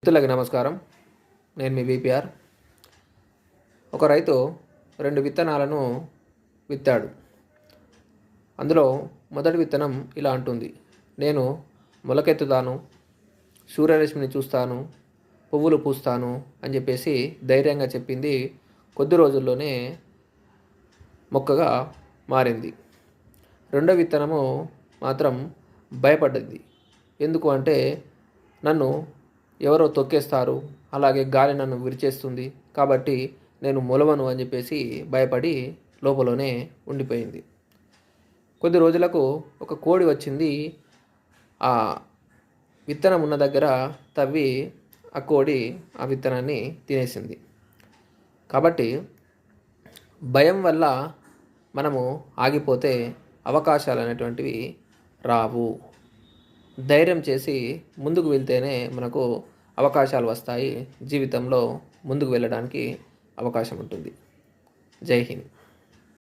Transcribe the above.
మిత్రులకి నమస్కారం. నేను మీ విపిఆర్. ఒక రైతు 2 విత్తనాలను విత్తాడు. అందులో మొదటి విత్తనం ఇలా అంటుంది: నేను మొలకెత్తుతాను, సూర్యరశ్మిని చూస్తాను, పువ్వులు పూస్తాను అని చెప్పేసి ధైర్యంగా చెప్పింది. కొద్ది రోజుల్లోనే మొక్కగా మారింది. రెండో విత్తనము మాత్రం భయపడ్డది. ఎందుకు అంటే, నన్ను ఎవరో తొక్కేస్తారు, అలాగే గాలి నన్ను విరిచేస్తుంది, కాబట్టి నేను మొలవను అని చెప్పేసి భయపడి లోపలనే ఉండిపోయింది. కొద్ది రోజులకు ఒక కోడి వచ్చింది. ఆ విత్తనం ఉన్న దగ్గర తవ్వి ఆ కోడి ఆ విత్తనాన్ని తినేసింది. కాబట్టి భయం వల్ల మనము ఆగిపోతే అవకాశాలు అనేటువంటివి రావు. ధైర్యం చేసి ముందుకు వెళ్తేనే మనకు అవకాశాలు వస్తాయి. జీవితంలో ముందుకు వెళ్ళడానికి అవకాశం ఉంటుంది. జై హింద్.